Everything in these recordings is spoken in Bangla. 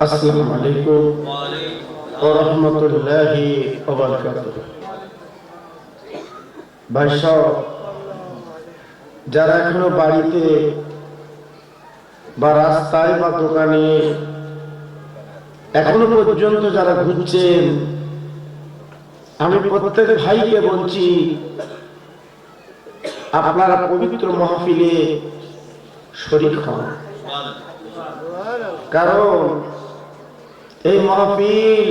আসসালামু আলাইকুম ওয়া রাহমাতুল্লাহি ওয়া বারাকাতুহু। ভাই সব যারা এখনো বাড়িতে বা রাস্তায় বা দোকানে এখনো পর্যন্ত যারা ঘুরছেন, আমি প্রত্যেক ভাইকে বলছি, আপনারা পবিত্র মাহফিলে শরীক হন। কারণ এই মাহফিল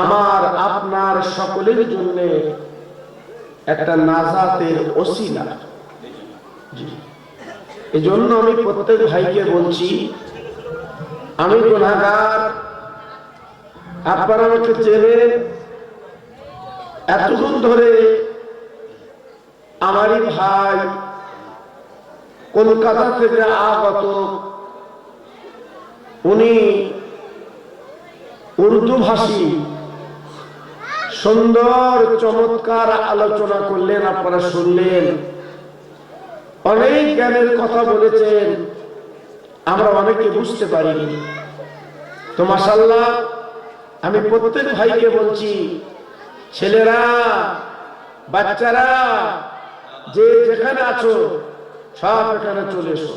আমার আপনার সকলের জন্য একটা নাজাতের ওসিলা। এই জন্য আমি প্রত্যেক ভাইকে বলছি, আমি গুনাহগার, আপনারা আমাকে চেনেন। এতক্ষণ ধরে আমারই ভাই কলকাতা থেকে আগত, উনি উর্দু ভাষী সুন্দর চমৎকার আলোচনা করলেন, আপনারা শুনলেন। অনেক জ্ঞানের কথা বলেছেন, আমরা অনেকে বুঝতে পারিনি। তো মাশাআল্লাহ, আমি প্রত্যেক ভাইকে বলছি, ছেলেরা, বাচ্চারা, যে যেখানে আছো সব এখানে চলে এসো।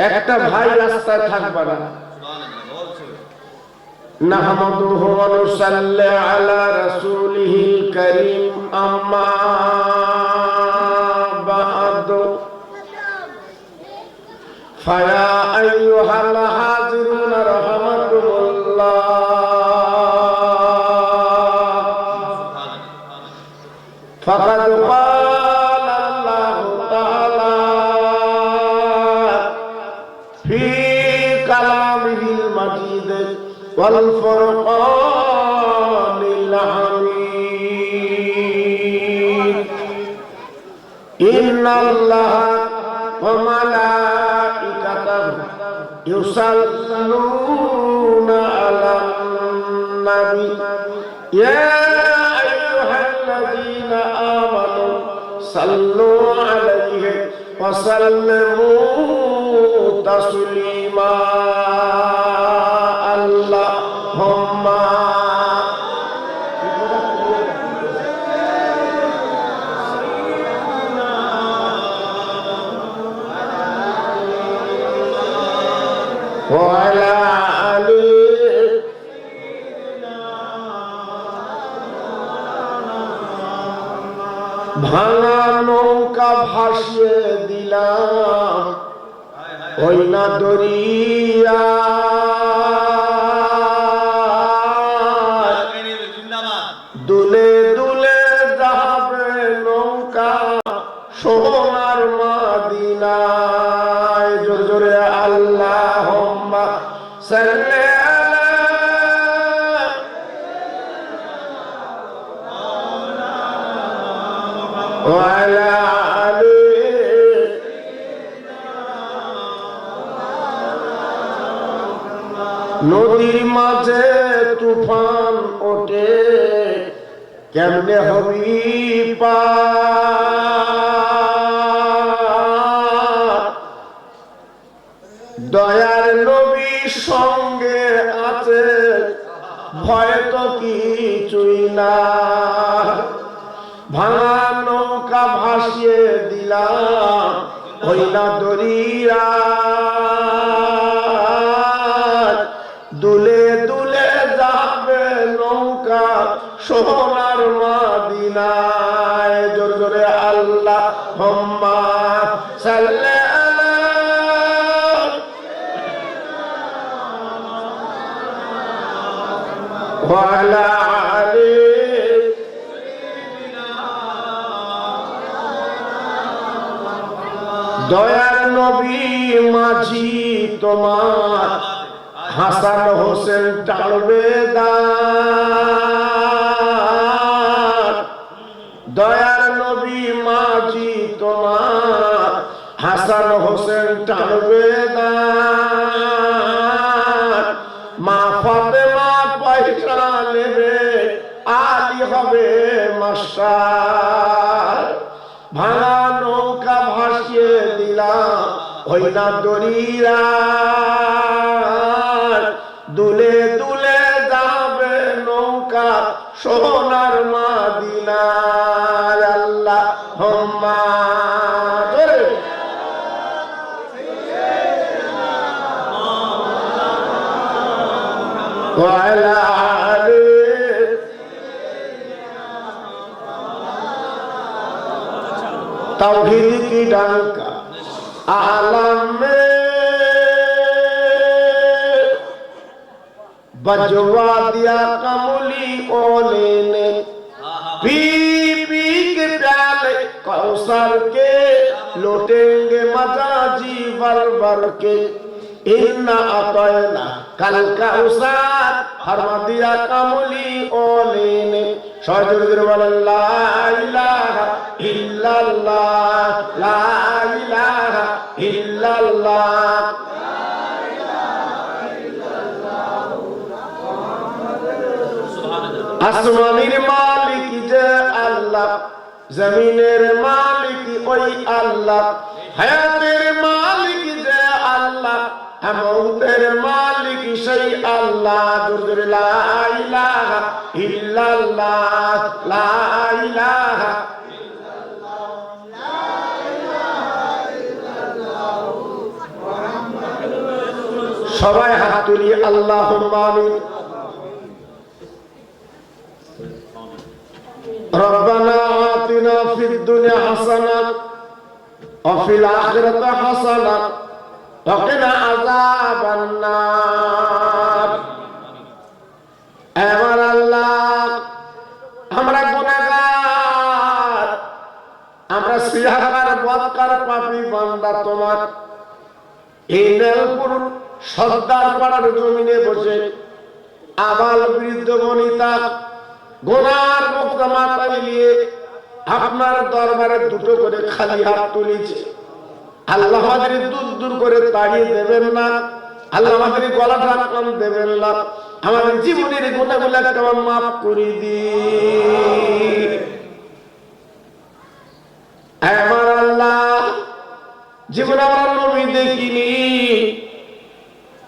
একটা ভাই রাস্তায় থাকবে না। নাহমাদুহু ওয়া নুসাল্লি আলা রাসূলিহিল কারীম, আম্মা বা'দু, ফায়া আইয়ুহাল হাযিরুনা রাহমাতুল্লাহ। ফাকাদ ক্বালা আল্লাহু তাআলা ফি কালামিহিল মাজিদ ওয়াল ফুরকানিল হামিদ, ইন্নাল্লাহা ওয়া মালাইকাতাহু ইউসাল্লুনা আলান নাবী, ইয়া আইয়ুহাল্লাযীনা আমানু সাল্লু আলাইহি ওয়া সাল্লিমু তাসলিমা। আল্লাহুম্মা ওয়া আলা আলি ভাঙা নৌকা ভাসিয়ে দিলাম ওই না দরিয়া, দুলে দুলে যাবে নৌকা সোনার মদিনায়। জোরে জোরে আল্লাহুম্মা সাল্লি ওয়া আলা আলি নদীর মাঝে তুফান ওঠে, কেমনে হবি পার? দয়ার নবী সঙ্গে আছে, ভয় তো কিছুই না। ভাঙা নৌকা ভাসিয়ে দিলাম ওই না দরিয়া, দুলে দুলে যাবে নৌকা সোনার মদিনায়। জোরে জোরে আল্লাহুম্মা সাল্লি আলা ওয়া আলা আলি দয়ার নবী মাঝি তোমার হাসান হোসেন টালবেদার। দয়ার নবী মাঝি তোমার হাসান হোসেন টালবেদার। মা ফাতেমা পয়সা নেবে, আলী হবে মাস্টার। ভাঙা নৌকা ভাসিয়ে দিলাম ওই না দরিয়া, وعلى آله तौहीद की डंका आलम में बजवा दिया कमली ओले ने पी पी के प्याले कौसर के लौटेंगे मजा जी भर भर के इन्ना अतयना कल कौसर फरमा दिया कमली ओले ने शाजुर ला इलाहा इल्लल्लाह ला इलाहा इल्लल्लाह আসমানের মালিক যে আল্লাহ জমিনের মালিক ওই আল্লাহ হায়াতের মালিক যে আল্লাহ মৌতের মালিক সেই আল্লাহ জোরে লা ইলাহা ইল্লাল্লাহ লা ইলাহা ইল্লাল্লাহ লা ইলাহা ইল্লাল্লাহ মুহাম্মাদুর রাসূলুল্লাহ সবাই হাত তুলি আল্লাহুম্মা আমিন ربنا آتنا في الدنيا حسنة وفي الآخرة حسنة وقنا عذاب النار আমার আল্লাহ আমরা গুনাহগার আমরা সিয়াহার বদকার পাপী বান্দা তোমার এই নেলপুর সর্দার পাড়ার জমিনে বসে আবাল বৃদ্ধ বনিতা গুনার মুক্তা মাথায় নিয়ে আপনার দরবারে দুটো করে খালি হাত তুলেছে আল্লাহ আমাদের দূর দূর করে তাড়িয়ে দেবেন না আল্লাহ আমাদের গলাটা কম দেবেন না আমাদের জীবনের গুনাহগুলো কেমন মাফ করে দিন আমার আল্লাহ জীবনে আমরা নবী দেখিনি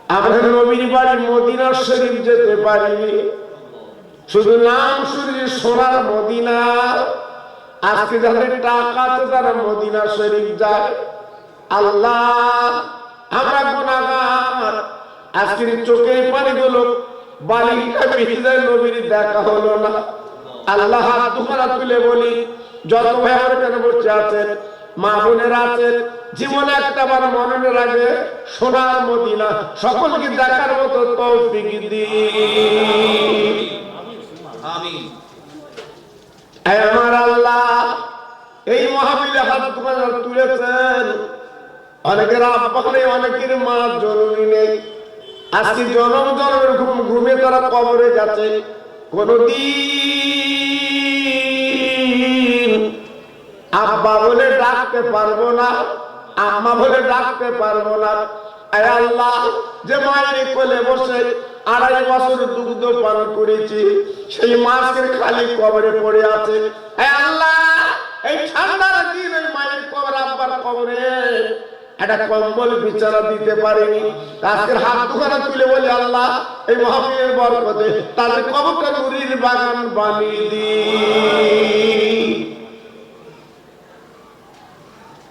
আমাদের নবীর বাড়ি মদিনা শরীফ যেতে পারিনি শুধু নাম শুনে সোনার মদিনা আজকে যাদের টাকা আছে তারা মদিনা শরীফ যায় আল্লাহ আমরা গুনাহগার আজকের চোখের পানিগুলো বালিটা ভিজে যায় নবীর দেখা হলো না আল্লাহ হাত দুখানা তুলে বলি যত ভাই আমার এখানে বসে আছেন মা বোনেরা আছেন জীবনে একটা বার মনে রাখবে সোনার মদিনা সকলকে দেখার মতো তৌফিক দিন আমিন আমার আল্লাহ এই মাহফিলে হাত তুলেছেন অনেকের আব্বা নেই অনেকের মা জরুরি নেই আজকে জনম জনমের ঘুমে তারা কবরে যাচ্ছে কোনদিন আব্বা বলে ডাকতে পারবো না আম্মা বলে ডাকতে পারবো না আয় আল্লাহ যে মায়ের কোলে বসে 2.5 বছর দুগ্ধ পান করেছি সেই মাছের খালি কবরে পড়ে আছে আয় আল্লাহ এই ঠান্ডার দিনে মায়ের কবর আব্বার কবরে একটা কম্বল বিছানা দিতে পারেনি আজকের হাত দুখানা তুলে বলি আল্লাহ এই মাহফিলের বরকতে তাদের কবরটা নূরের বাগান বানিয়ে দিন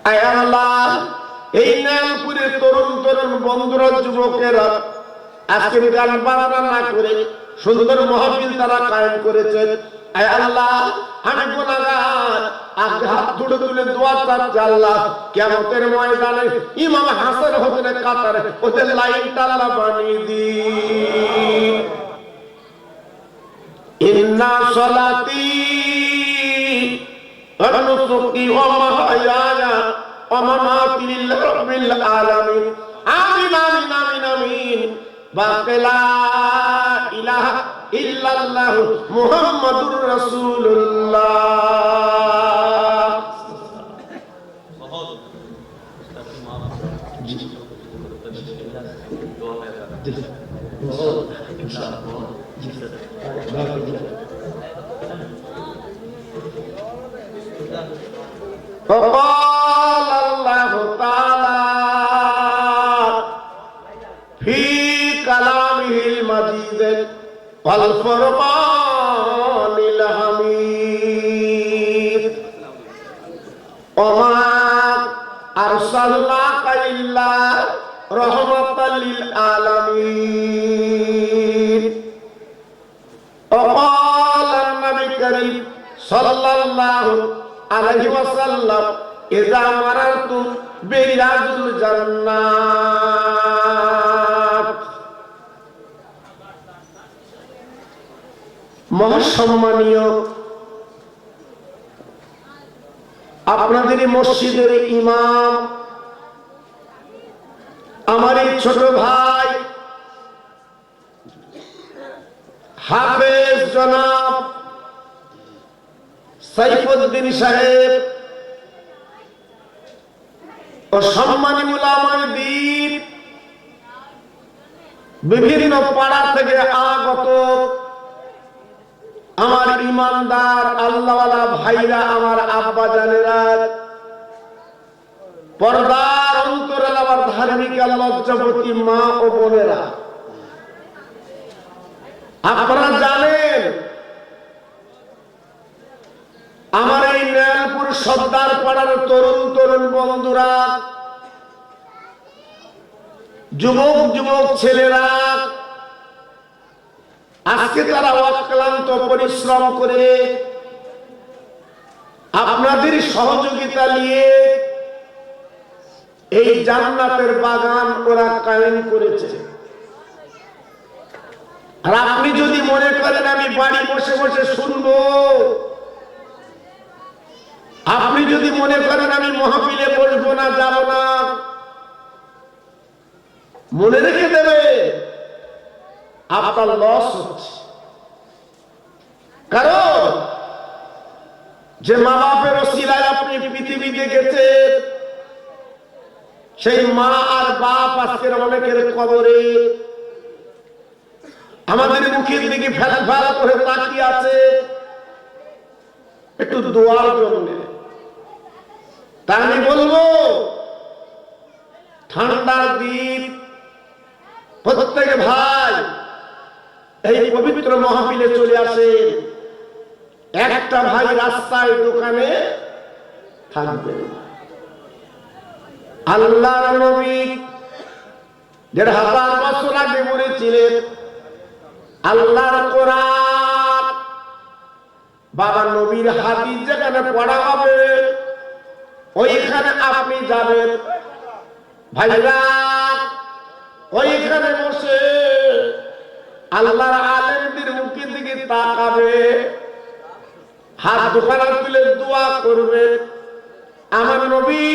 আয় আল্লাহ এই নামপুরে তরুণ তরুণ বন্ধুরা যুবকেরা আজকে গান বাজনা না করে সুন্দর মাহফিল তারা কায়েম করেছেন আয় আল্লাহ আমি গুনাহগার আজকে হাত জোড়ে তুলে দোয়া চাচ্ছি আল্লাহ কিয়ামতের ময়দানে ইমাম হাসান হোসেনের কাতারে ওদের লাইনটা আল্লাহ বানিয়ে দিন ইন্না সলাতি ওয়া নুসুকি ওয়া মাহইয়ায়া ওয়া মামাতি লিল্লাহি রাব্বিল আলামিন আমিন আমিন আমিন আমিন বাকিলা ইলাহা ইল্লাল্লাহ মুহাম্মাদুর রাসূলুল্লাহ فقال الله تعالى في كلامه المجيد والفرقان الحميد وما أرسلناك إلا رحمة للعالمين সাল্লাল্লাহু আলাইহি ওয়াসাল্লাম ইযা মারারতুম বিরিয়াজুল জান্নাত। মহাসম্মানীয় আপনাদের মসজিদের ইমাম, আমার এই ছোট ভাই হাফেজ জনাব সাইফুদ্দিন সাহেব ও সম্মানী উলামায়ে দ্বীন, বিভিন্ন পাড়া থেকে আগত আমার ইমানদার আল্লাহওয়ালা ভাইরা, আমার আব্বা জানেরা, পর্দার অন্তরাল আমার ধার্মিক লজ্জাবতী মা ও বোনেরা, আপনারা জানেন আমার এই নয়নপুর সর্দার পাড়ার তরুণ তরুণ বন্ধুরা, যুবক যুবক ছেলেরা, আজকে তারা অক্লান্ত পরিশ্রম করে আপনাদের সহযোগিতা নিয়ে এই জান্নাতের বাগান ওরা কায়েম করেছে। আর আপনি যদি মনে করেন আমি বাড়ি বসে বসে শুনবো, আপনি যদি মনে করেন আমি মাহফিলে বসবো না, যাব না, মনে রেখে দেবে আপনার লস হচ্ছে। কারণ যে মা বাপের ওসিলায় আপনি পৃথিবী দেখেছেন, সেই মা আর বাপ আজকের অনেকের কবরে আমাদের মুখের দিকে ফেল ফেল করে তাকিয়ে আছে একটু দোয়ার জন্য। তা আমি বলবো ঠান্ডার দিন প্রত্যেক ভাই এই পবিত্র মাহফিলে চলে আসেন। একটা ভাই রাস্তায় দোকানে থাকবে। আল্লাহর নবী ১৫০০ বছর আগে বলেছিলেন আল্লাহর কোরআন বাবা নবীর হাদিস যেখানে পড়া হবে ওইখানে আপনি যাবেন। ভাইরা ওইখানে বসে আল্লাহর আলেমদের মুখের দিকে তাকাবে, হাত দুখানা তুলে দোয়া করবে। আমার নবী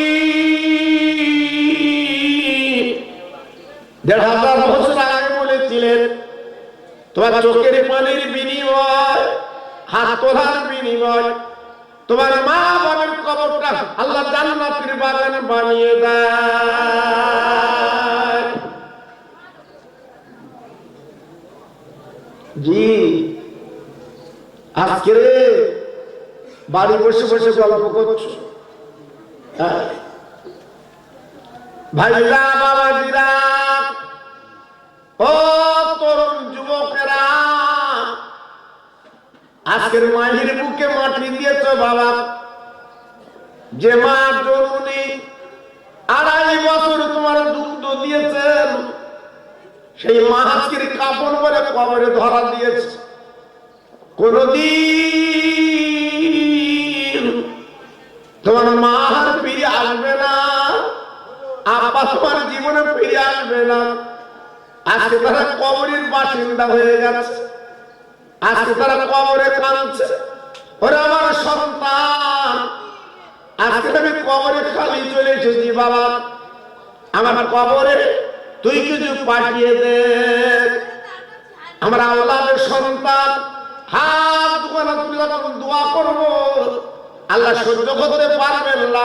১৫০০ বছর আগে বলেছিলেন তোমার চোখের পানির বিনিময়, হাত তোলার বিনিময় তোমার মা বাবার কবরটা আল্লাহ জান্নাতের বাগান বানিয়ে দেয়। জি আজকে বাড়ি বসে বসে গল্প করছো ভাইরা, বাবাজিরা, ও তরুণ যুবকেরা, আজকের মায়ের বুকে মাটি দিয়েছ বাবা। যে মা জননী ২.৫ বছর তোমার দুগ্ধ দিয়েছেন, সেই মা আজকের কাপড় পরে কবরে ধরা দিয়েছে। কোনদিন তোমার মা আর ফিরে আসবে না, আব্বা তোমার জীবনে ফিরে আসবে না। আজকে তারা কবরের বাসিন্দা হয়ে গেছে, আজকে তারা কবরে কাঁদছে। ওরে আমার সন্তান, আজকে আমি কবরে খালি চলে এসেছি বাবা, আমার কবরে তুই কিছু পাঠিয়ে দে। আমরা আওলাদের সন্তান হাত দুখানা তুলে যখন দোয়া করবো আল্লাহ সহ্য করতে পারবেন না।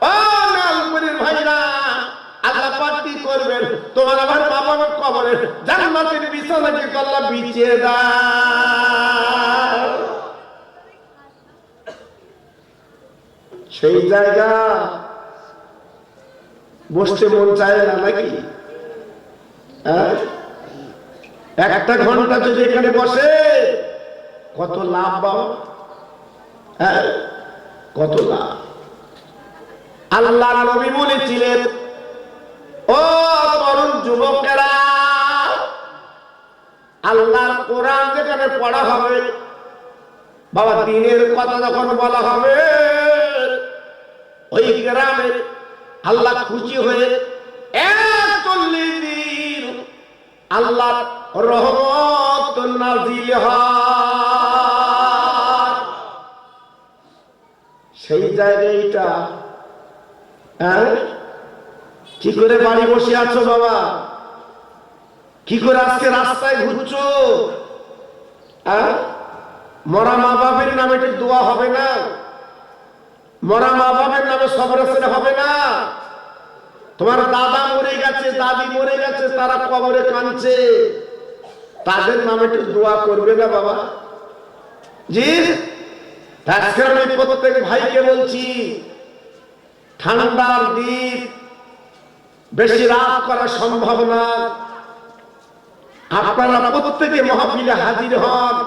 ও নালপুরের ভাইরা, আল্লাহ পার্টি করবেন তোমার আমার বাবার কবরে জান্নাতের বিছানাকে আল্লাহ বিছিয়ে দাও। সেই জায়গা বসতে মন চায় না নাকি? একটা ঘন্টা যদি এখানে বসে কত লাভ বাবা, কত লাভ। আল্লাহ নবী বলেছিলেন ও তরুণ যুবকেরা, আল্লাহর কোরআন যেখানে পড়া হবে বাবা দিনের কথা যখন বলা হবে ওই গ্রামে আল্লাহ খুশি হয়ে ৪১ দিন আল্লাহর রহমত নাযিল হয়। সেই জায়গায় এটা কি করে বাড়ি বসে আছো বাবা? কি করে আজকে রাস্তায় ঘুরছো? মরা মা বাপের নামে একটু দোয়া হবে না? মরা মা বাপের নামে সবর হবে না? তোমার দাদা মরে গেছে, দাদি মরে গেছে, তারা কবরে কাঁদছে, তাদের নামে একটু দোয়া করবে না বাবা? জি, আজকে আমি প্রত্যেক ভাইকে বলছি, ঠান্ডার দিন, বেশি রাত করা সম্ভব না, আপনারা প্রত্যেকে মাহফিলে হাজির হন।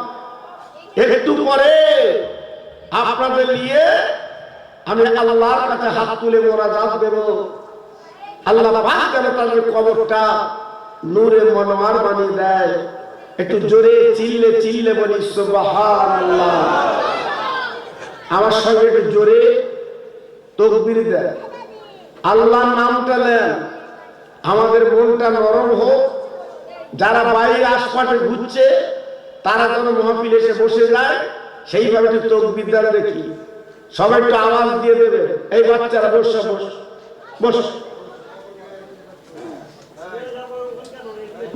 একটু পরে আপনাদের নিয়ে আমি আল্লাহর কাছে হাত তুলে মোনাজাত দেব। আল্লাহ পাক যেন তাদের কবরটা নূরে মনোয়ার বানিয়ে দেয়। একটু জোরে চিল্লে চিল্লে বলি সুবহানাল্লাহ। আমার সঙ্গে একটু জোরে তাকবীর দেয়, আল্লাহর নামটা নেন। আমাদের মনটা নরম হোক। যারা বাইরে আশপাশে ঘুরছে তারা যেন মাহফিলে এসে বসে যায়, সেইভাবে একটু তাকবীর দেন দেখি। সবাই একটু আওয়াজ দিয়ে দেবে। এই বাচ্চারা বস বস বস।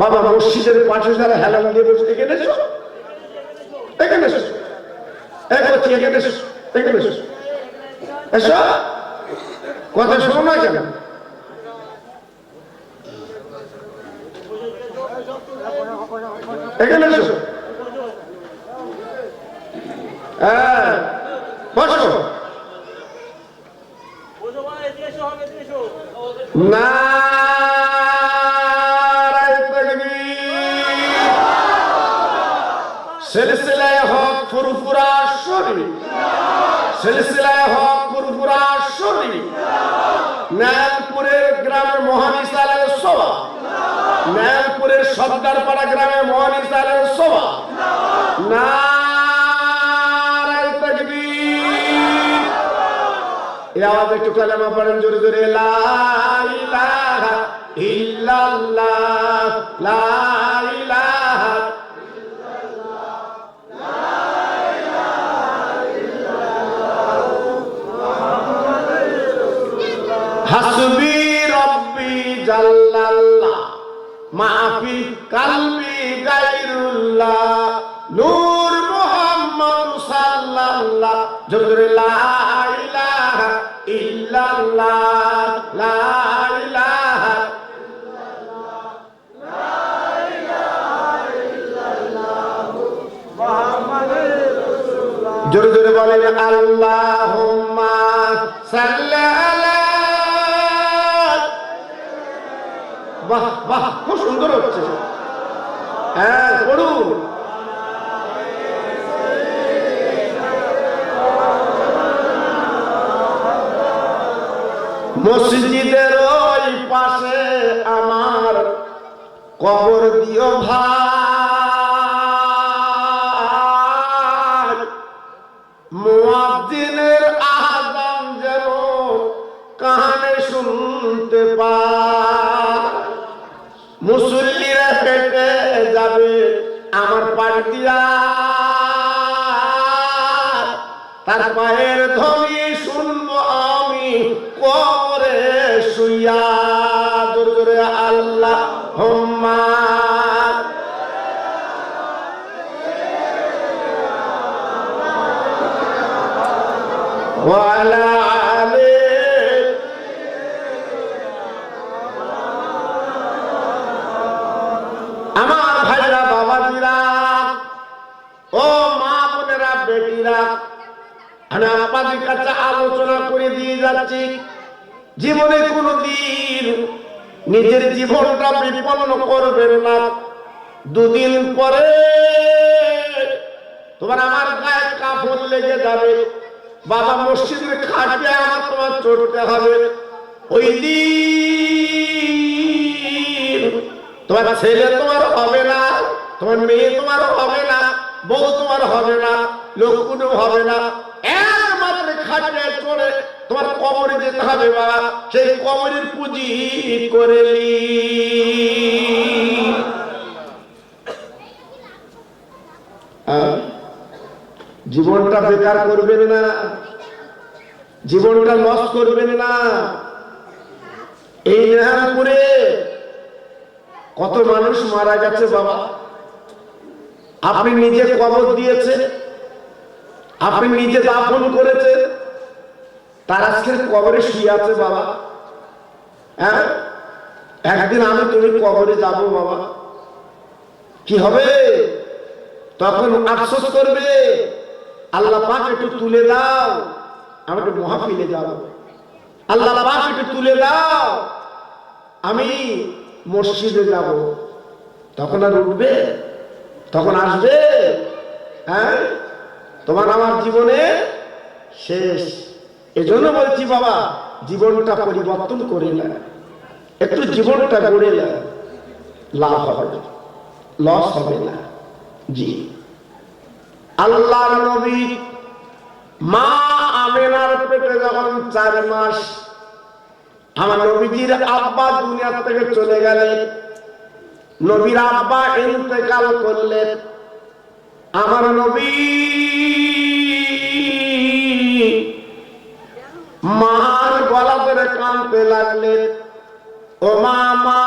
বাবা মসজিদের পাশে যারা হেলান দিয়ে বসে, এখানে এসো, এখানে এসো, এখানে এসো, এখানে এসো, এসো। কথা শোনো না কেন? এখানে এসো। হ্যাঁ বসো। নারায়ে তাকবীর। সিলসিলায়ে হক ফুরফুরা শরীফ, সিলসিলায়ে হক ফুরফুরা শরীফ, নারায়ণপুরের গ্রামের মহানিস আলাইহিস সালাম, নারায়ণপুরের সর্দারপাড়া গ্রামের মহানিস আলাইহিস সালাম। নারায়ে তাকবীর। এই আওয়াজ একটু কালেমা পড়েন জোরে জোরে। লা ইলাহা ইল্লাল্লাহ, লা ইলাহা ইল্লাল্লাহ, লা ইলাহা ইল্লাল্লাহ, মুহাম্মাদুর রাসূলুল্লাহ। হাসবি রব্বি জাল্লাল্লাহ, মাফি কালবি গায়রুল্লাহ, নূর মুহাম্মদ সাল্লাল্লাহ। জোরে জোরে লা ইলাহা ইল্লাল্লাহ, লা ইলাহা ইল্লাল্লাহ, লা ইলাহা ইল্লাল্লাহ, মুহাম্মাদুর রাসূলুল্লাহ। জোরে জোরে বলেন আল্লাহুম্মা সাল্লি আলা। বাহ বাহ, খুব সুন্দর হচ্ছে। হ্যাঁ পড়ুন। মসজিদের ওই পাশে আমার কবর দিও ভাই, মুয়াজ্জিনের আযান যেন কানে শুনতে পায়। মুসল্লিরা হেঁটে যাবে আমার পাশ দিয়া, তার পায়ের ধ্বনি শুনবো আমি কবরে শুইয়া। জোরে জোরে আল্লাহুম্মা ওয়া আলা আলি। আমার ভাইরা বাবাজিরা, ও মা বোনেরা, বেটিরা, আমি আপনাদের কাছে আলোচনা করে দিয়ে যাচ্ছি। জীবনে কোনদিন নিজের জীবনটা বিপন্ন করবেন না। দুদিন পরে তোমার আমার গায়ে কাপড় লেগে যাবে। বাবা মসজিদের খাটে আমার তোমার চড়তে হবে। ওই দিন তোমার ছেলে তোমার হবে না, তোমার মেয়ে তোমার হবে না, বউ তোমার হবে না। লোক কোনো হবে না, একমাত্র খাটিয়ায় চড়ে তোমার কবরে যেতে হবে বাবা, সেই কবরের পুঁজি করে জীবনটা বেকার করবেন না, জীবনটা লস করবেন না। এই মেহেরপুরে কত মানুষ মারা গেছে বাবা, আপনি নিজে কবর দিয়েছেন, আপনি নিজে দাফন করেছেন, তার আজকের কবরে শুয়ে আছে বাবা। হ্যাঁ, একদিন আমি তুমি কবরে যাব বাবা, কি হবে তখন? আফসোস করবে, আল্লাহ পাক একটু তুলে দাও, আমি একটু মাহফিলে যাব, আল্লাহ পাক একটু তুলে দাও, আমি মসজিদে যাব। তখন আর উঠবে? তখন আসবে? হ্যাঁ, তোমার আমার জীবনে শেষ। এজন্য বলছি বাবা, জীবনটা পরিবর্তন করে না, একটু জীবনটা গড়ে না, লাভ হবে, লস হবে না। জি, আল্লাহর নবী মা আমেনার পেটে যখন 4 মাস, আমার নবীজির আব্বা দুনিয়া থেকে চলে গেলেন, নবীর আব্বা ইন্তেকাল করলেন। আমার নবী মার গলা ধরে কাঁদতে লাগলেন, ও মা, মা,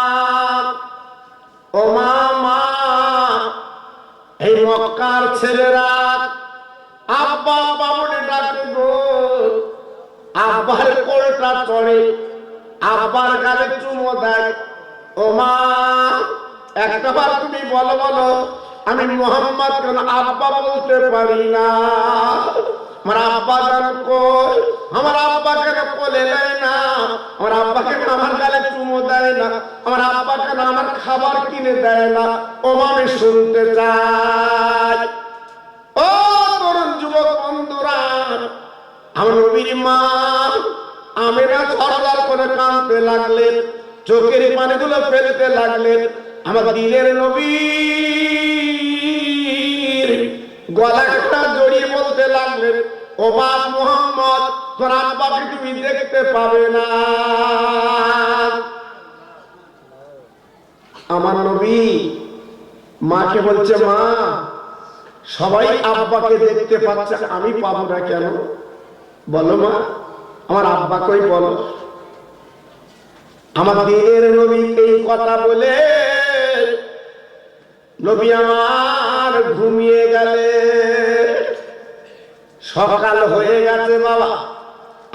ও মা, মা। এই মক্কার ছেলেরা আব্বা আব্বা বলে ডাকে গো, আব্বার কোলটা চড়ে, আব্বার গালে চুমো দেয়। ও মা, একটাবার তুমি বলো, বলো আমি মোহাম্মদ কেন আব্বা বলতে পারি না? আমার আব্বা কেন কই, আমার আব্বা কেন কোলে নেয় না, আমার আব্বা কেন আমার গালে চুমো দেয় না, আমার আব্বা কেন আমার খাবার কিনে দেয় না? ও মা, আমি শুনতে চাই। ও তরুণ যুবক বন্ধুরা, আমার নবীর মা আমেনা ঝরঝর করে কাঁদতে লাগলেন, চোখের পানিগুলো ফেলতে লাগলেন। আমার দিনের নবীর গলাটা জড়িয়ে বলতে লাগলেন, ও বাপ মুহাম্মদ, তোর আব্বাকে তুমি দেখতে পাবে না। আমার নবী মাকে বলছে, মা, সবাই আব্বাকে দেখতে পাচ্ছে, আমি পাবো না কেন? বলো মা, আমার আব্বা কই বলো। আমার দিনের নবী এই কথা বলে নবী আমার ঘুমিয়ে গেলে। সকাল হয়ে গেছে বাবা,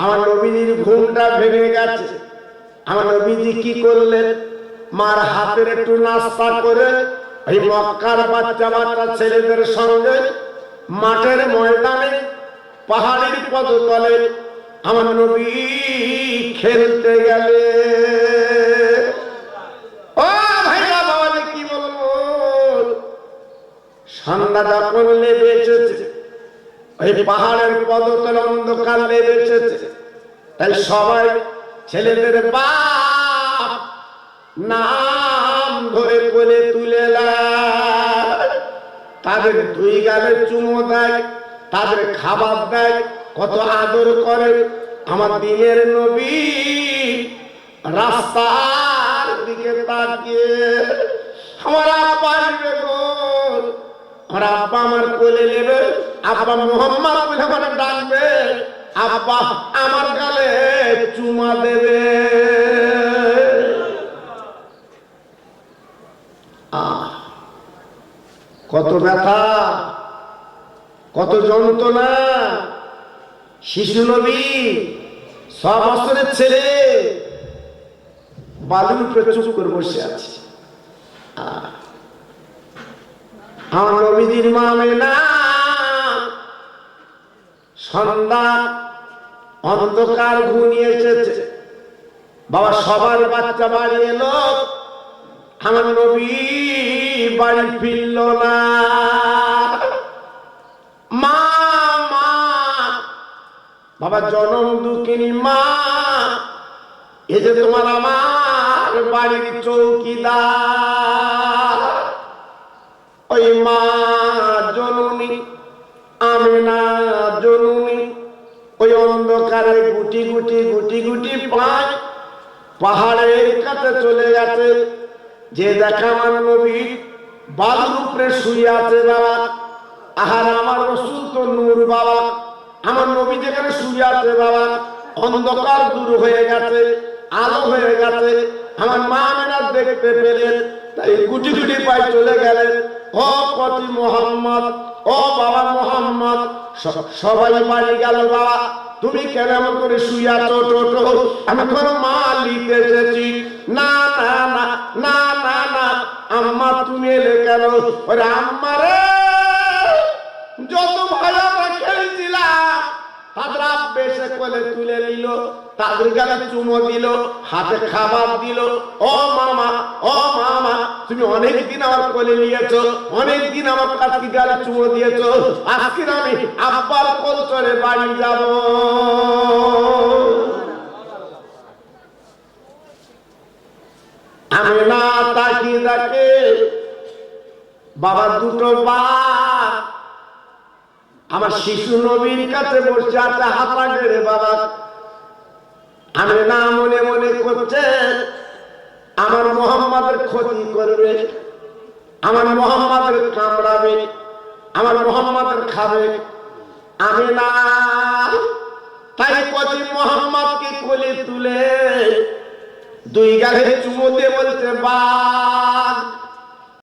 আমার নবীজির ঘুমটা ভেঙে গেছে। আমার নবীজি কি করলেন? মার হাতের একটু নাস্তা করে এই মক্কার বাচ্চা বাচ্চা ছেলেদের সঙ্গে মাঠের ময়দানে পাহাড়ের পদতলে আমার নবী খেলতে গেলে। ও ভাইরা বাবা, কি বলবো, সন্ধ্যা যখন নেমে এসেছে, ওই পাহাড়ের পদতলে অন্ধকার নেমে এসেছে, তাই সবাই ছেলেদের বাপ নাম ধরে কোলে তুলে তাদের 2 গালে চুমো দেয়, তাদের খাবার দেয়, কত আদর করে। আমার দিনের নবী রাস্তার দিকে তাকিয়ে, আমার আব্বা আসবে গো, আমার আব্বা আমার কোলে নেবে, আব্বা মুহাম্মদ বলে আমার ডাকবে, আব্বা আমার গালে চুমা দেবে। কত ব্যথা, কত যন্ত্রণা। শিশু নবী 6 বছরের ছেলে বালুর উপরে চুপ করে বসে আছে। আমার নবীজির মা আমেনা সন্ধ্যা, অন্ধকার ঘনিয়ে এসেছে বাবা, সবার বাচ্চা বাড়ি এলো, আমার নবী বাড়ি ফিরল না। মা, মা, বাবা জনম দুঃখিনী মা, এই যে তোমার আমার বাড়ির চৌকিদার, ওই মা জননী আমেনা অন্ধকারে গুটি গুটি গুটি গুটি পায় পাহাড়ের কাছে চলে গেছে। যে দেখা আমার নবী বালুর উপরে শুয়ে আছে বাবা। আহার আমার রাসূল তো নূর বাবা, আমার নবী যেখানে শুয়ে আছে বাবা, অন্ধকার দূর হয়ে গেছে, আলো হয়ে গেছে। আমার মা আমেনা দেখতে পেলেন, তাই গুটি গুটি পায়ে চলে গেলেন। ও পতি মোহাম্মদ, ও বাবা মোহাম্মদ, সবাই বাড়ি গেল বাবা। তুমি কেন এমন করে শুয়ে আছো? টোটো আমি তোমার মা নিতে এসেছি। না না না না না না, আম্মা তুমি এলে কেন? ওরে আম্মা রে, যত ভালো খেলছিলাম তাদের আব্বে এসে কোলে তুলে নিল, তাদের গালে চুমো দিল, হাতে খাবার দিল। ও মামা, ও মামা, তুমি অনেকদিন আমার কোলে নিয়েছো, অনেকদিন আমার কাছে গালে চুমো দিয়েছো। আজকে আমি আব্বার কোল চড়ে বাড়ি যাব। আমি না তাকিয়ে দেখে বাবার দুটো পা আমার শিশু নবীর কাছে বসে আছে হাতা গেড়ে বাবা। আমি না মনে মনে করছে আমার মোহাম্মদের ক্ষতি করবে, আমার মোহাম্মদের কামড়াবে, আমার মোহাম্মদের খাবে। আমি না তাই কদি মোহাম্মদকে কোলে তুলে দুই গালে চুমো দিয়ে বলছে বাঘ